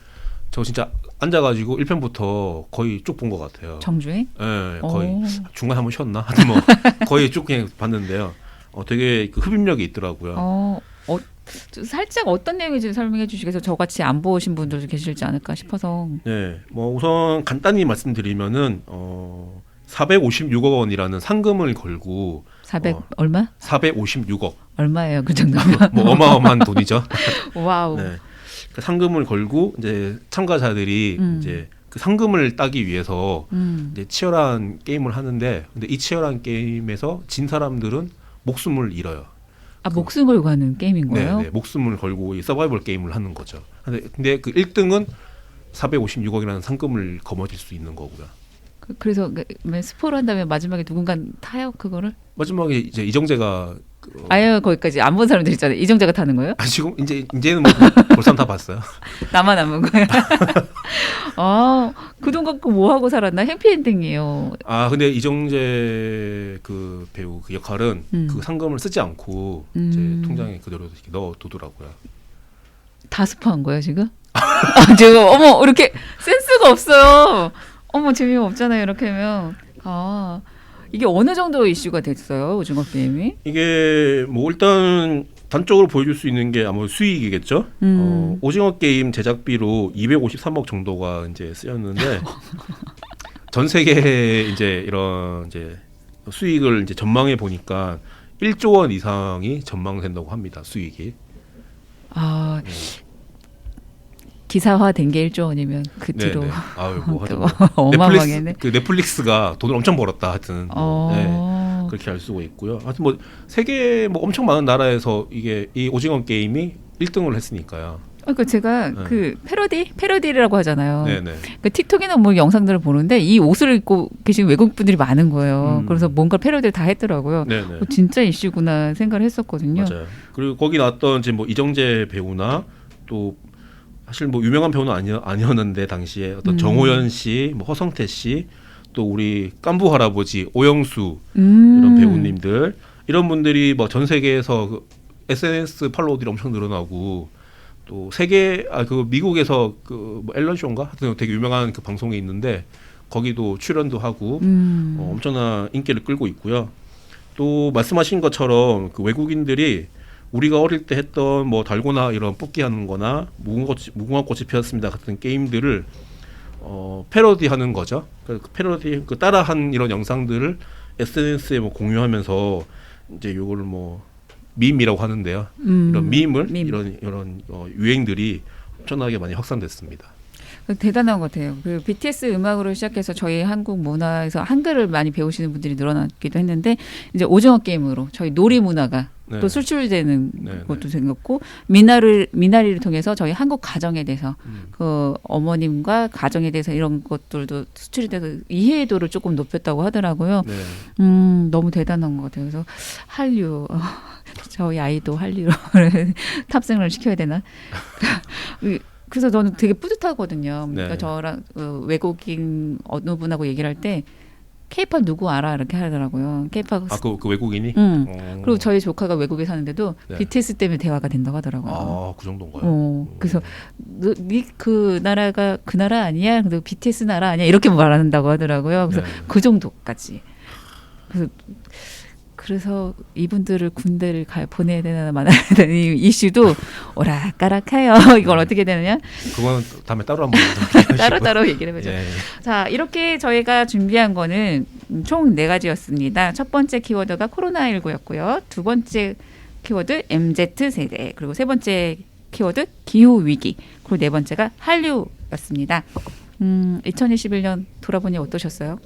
저 진짜 앉아가지고 1편부터 거의 쭉 본 것 같아요. 정주행? 네, 거의 오. 중간에 한번 쉬었나? 하여튼 뭐 거의 쭉 그냥 봤는데요. 되게 그 흡입력이 있더라고요. 살짝 어떤 내용인지 설명해 주시겠어요? 저같이 안 보신 분들도 계실지 않을까 싶어서. 네, 뭐 우선 간단히 말씀드리면은 456억 원이라는 상금을 걸고 400 얼마? 456억 얼마예요? 그 정도면? 뭐 어마어마한 돈이죠. 와우. 네. 그 상금을 걸고 이제 참가자들이 이제 그 상금을 따기 위해서 이제 치열한 게임을 하는데 근데 이 치열한 게임에서 진 사람들은 목숨을 잃어요. 목숨 걸고 하는 게임인 거예요? 네, 목숨을 걸고 이 서바이벌 게임을 하는 거죠. 근데 그 1등은 456억이라는 상금을 거머쥘 수 있는 거고요. 그래서 스포를 한다면 마지막에 누군가 타요 그거를? 마지막에 이제 이정재가 아예 거기까지 안 본 사람들 있잖아요. 이정재가 타는 거예요? 지금 이제는 뭐 볼산 다 봤어요. 나만 안 본 거야. 그 돈 갖고 뭐 하고 살았나? 해피엔딩이에요. 아 근데 이정재 그 배우 그 역할은 그 상금을 쓰지 않고 이제 통장에 그대로 이렇게 넣어두더라고요. 다 스포한 거야 지금? 지금 어머 이렇게 센스가 없어요. 어머 재미가 없잖아요 이렇게 하면. 이게 어느 정도 이슈가 됐어요 오징어 게임이? 이게 뭐 일단 단적으로 보여줄 수 있는 게 아마 수익이겠죠. 오징어 게임 제작비로 253억 정도가 이제 쓰였는데 전 세계 이제 이런 이제 수익을 이제 전망해 보니까 1조 원 이상이 전망된다고 합니다. 수익이. 기사화된 게 1조 원이면 그 뒤로 네네. 아유 뭐 하여튼 어마어마하겠네. 넷플릭스가 돈을 엄청 벌었다 하여튼 네, 그렇게 알 수가 있고요. 하여튼 뭐 세계 뭐 엄청 많은 나라에서 이게 이 오징어 게임이 1등을 했으니까요. 그러니까 제가 그 패러디라고 하잖아요. 네네. 그 틱톡이나 뭐 영상들을 보는데 이 옷을 입고 계신 외국 분들이 많은 거예요. 그래서 뭔가 패러디를 다 했더라고요. 네네. 진짜 이슈구나 생각을 했었거든요. 맞아요. 그리고 거기 나왔던 이제 뭐 이정재 배우나 또 사실 뭐 유명한 배우는 아니었는데 당시에 어떤 정호연 씨, 뭐 허성태 씨, 또 우리 깐부 할아버지 오영수 이런 배우님들 이런 분들이 뭐 전 세계에서 그 SNS 팔로워들이 엄청 늘어나고 또 세계 그 미국에서 그 뭐 앨런 쇼인가 하여튼 되게 유명한 그 방송이 있는데 거기도 출연도 하고 엄청난 인기를 끌고 있고요. 또 말씀하신 것처럼 그 외국인들이 우리가 어릴 때 했던 뭐 달고나 이런 뽑기 하는 거나 무궁화꽃이 피었습니다 같은 게임들을 패러디하는 거죠. 그 패러디 그 따라한 이런 영상들을 SNS에 뭐 공유하면서 이제 요걸 뭐 밈이라고 하는데요. 이런 밈. 이런 유행들이 엄청나게 많이 확산됐습니다. 대단한 것 같아요. 그 BTS 음악으로 시작해서 저희 한국 문화에서 한글을 많이 배우시는 분들이 늘어나기도 했는데 이제 오징어 게임으로 저희 놀이 문화가 네. 또 수출되는 네, 것도 생겼고 미나리를 통해서 저희 한국 가정에 대해서 그 어머님과 가정에 대해서 이런 것들도 수출이 돼서 이해도를 조금 높였다고 하더라고요. 네. 너무 대단한 것 같아요. 그래서 한류 저희 아이도 한류로 탑승을 시켜야 되나? 그래서 저는 되게 뿌듯하거든요. 그러니까 네. 저랑 외국인 어느 분하고 얘기를 할 때 K-팝 누구 알아? 이렇게 하더라고요. K-팝. 그 외국인이? 그리고 저희 조카가 외국에 사는데도 네. BTS 때문에 대화가 된다고 하더라고요. 그 정도인가요? 그래서 그 나라가 그 나라 아니야? 근데 BTS 나라 아니야? 이렇게 말한다고 하더라고요. 그래서 네. 그 정도까지. 그래서 이분들을 군대를 보내야 되나 말아야 되나 이 이슈도 오락가락해요. 이걸 어떻게 되느냐? 그거는 다음에 따로 한번 따로 얘기를 해보죠. 예. 자, 이렇게 저희가 준비한 거는 총 4가지였습니다. 첫 번째 키워드가 코로나19였고요. 두 번째 키워드 MZ세대, 그리고 세 번째 키워드 기후위기, 그리고 네 번째가 한류였습니다. 2021년 돌아보니 어떠셨어요?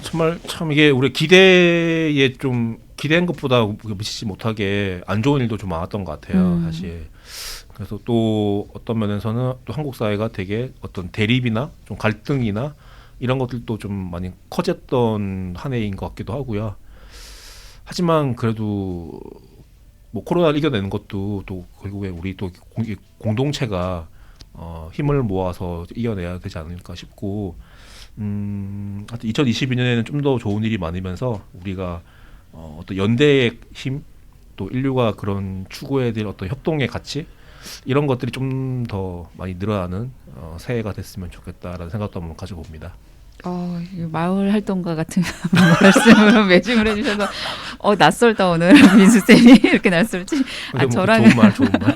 정말 참 이게 우리 기대에 좀 기대한 것보다 미치지 못하게 안 좋은 일도 좀 많았던 것 같아요. 사실. 그래서 또 어떤 면에서는 또 한국 사회가 되게 어떤 대립이나 좀 갈등이나 이런 것들도 좀 많이 커졌던 한 해인 것 같기도 하고요. 하지만 그래도 뭐 코로나를 이겨내는 것도 또 결국에 우리 또 공동체가 힘을 모아서 이겨내야 되지 않을까 싶고, 하여튼 2022년에는 좀 더 좋은 일이 많으면서 우리가 어떤 연대의 힘, 또 인류가 그런 추구해야 될 어떤 협동의 가치, 이런 것들이 좀 더 많이 늘어나는 새해가 됐으면 좋겠다라는 생각도 한번 가져봅니다. 마을 활동가 같은 말씀으로 매칭을 해주셔서 낯설다 오늘 민수 쌤이 이렇게 낯설지. 저랑 좋은 말.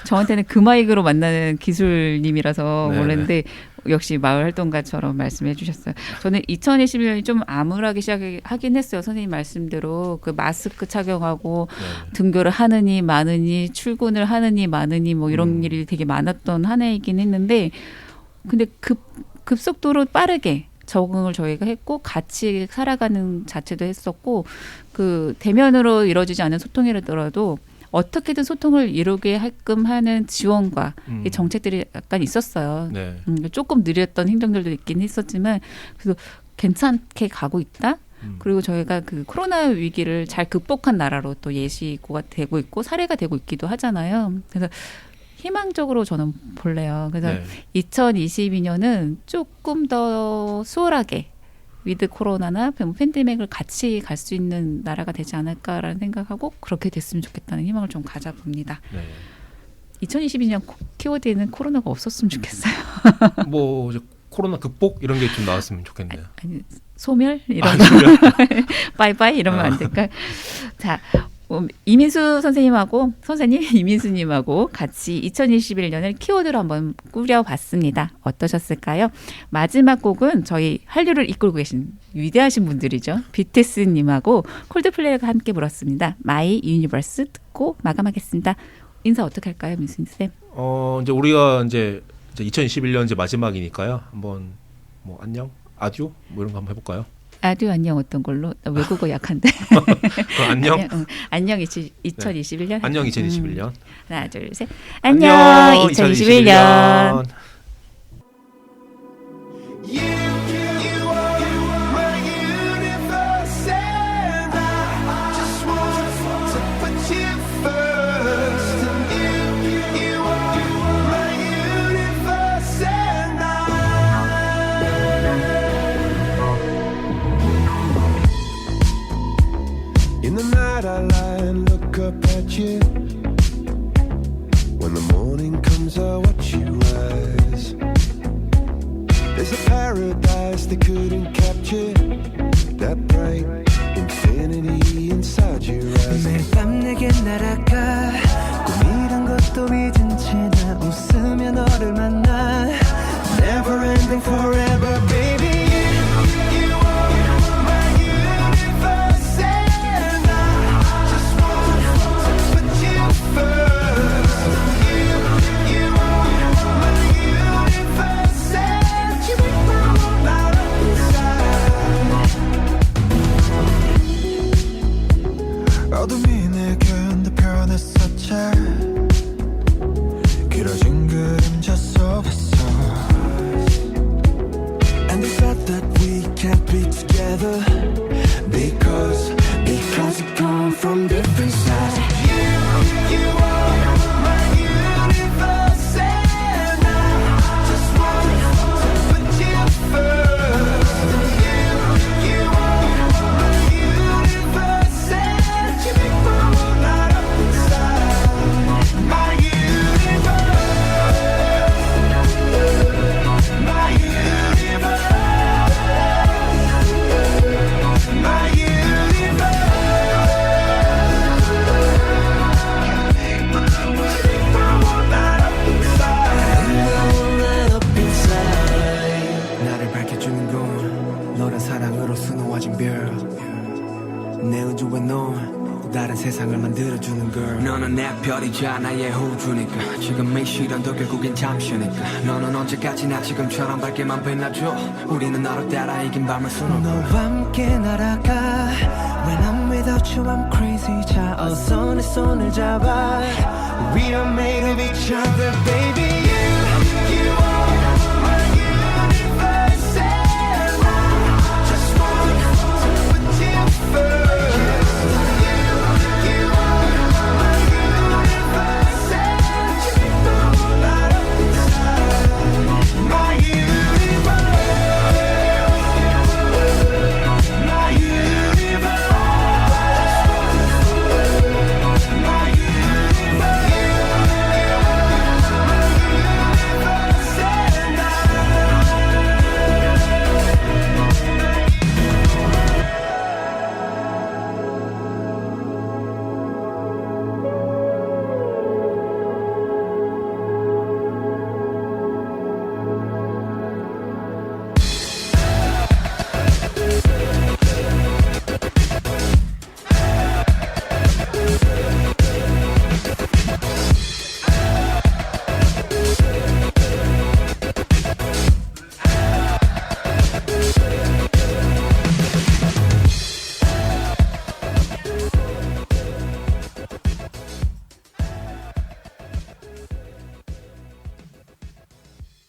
저한테는 그 마이크로 만나는 기술님이라서 네네. 몰랐는데 역시 마을 활동가처럼 말씀해 주셨어요. 저는 2021년이 좀 암울하게 시작하긴 했어요. 선생님 말씀대로 그 마스크 착용하고 등교를 하느니 마느니 출근을 하느니 마느니 뭐 이런 일이 되게 많았던 한 해이긴 했는데, 근데 급속도로 빠르게 적응을 저희가 했고 같이 살아가는 자체도 했었고, 그 대면으로 이루어지지 않은 소통이라더라도 어떻게든 소통을 이루게 하게끔 하는 지원과 이 정책들이 약간 있었어요. 네. 조금 느렸던 행정들도 있긴 했었지만 그래도 괜찮게 가고 있다. 그리고 저희가 그 코로나 위기를 잘 극복한 나라로 또 예시가 되고 있고 사례가 되고 있기도 하잖아요. 그래서 희망적으로 저는 볼래요. 그래서 네. 2022년은 조금 더 수월하게 위드 코로나나 팬데믹을 같이 갈 수 있는 나라가 되지 않을까라는 생각하고 그렇게 됐으면 좋겠다는 희망을 좀 가져봅니다. 네. 2022년 키워드에는 코로나가 없었으면 좋겠어요. 뭐 이제 코로나 극복 이런 게 좀 나왔으면 좋겠네요. 아니, 소멸 이런 아, 거 소멸? 바이바이 이러면 안 될까요? 자, 이민수 선생님하고 이민수님하고 같이 2021년을 키워드로 한번 꾸려봤습니다. 어떠셨을까요? 마지막 곡은 저희 한류를 이끌고 계신 위대하신 분들이죠. BTS님하고 콜드플레이가 함께 불었습니다. 마이 유니버스 듣고 마감하겠습니다. 인사 어떻게 할까요, 민수님 쌤? 이제 우리가 이제 2021년 이제 마지막이니까요. 한번 뭐 안녕, 아듀 뭐 이런 거 한번 해볼까요? 아듀 안녕 어떤 걸로? 나 외국어 약한데. 그럼 안녕. 안녕 2021년. 안녕 2021년. 하나 둘 셋. 안녕 2021년. In the night I lie and look up at you. When the morning comes I watch you rise. There's a paradise they couldn't capture. That bright infinity inside your eyes. 매일 밤 내게 날아가 꿈이란 것도 잊은 채 나 웃으며 너를 만나 Never ending forever baby. 어둠이 내게 편했었지. 길어진 그림자 속에서 And they said that we can't be together Because we come from different sides. you are my universe and I just want to put you first. You are my universe and you make my world light up inside. My universe, my universe, my universe. 나를 밝혀주는 건 너란 사랑으로 수놓아진 별내 우주에 넌 다른 세상을 만들어주는 걸. 너는 내 별이자 나의 호주니까 지금 이 시련도 결국엔 잠시니까 너는 언제까지나 지금처럼 밝게만 빛나줘. 우리는 너를 따라 이긴 밤을 수놓고 너와 함께 날아가 When I'm without you I'm crazy. 자 어서 내 손을 잡아 We are made of each other baby.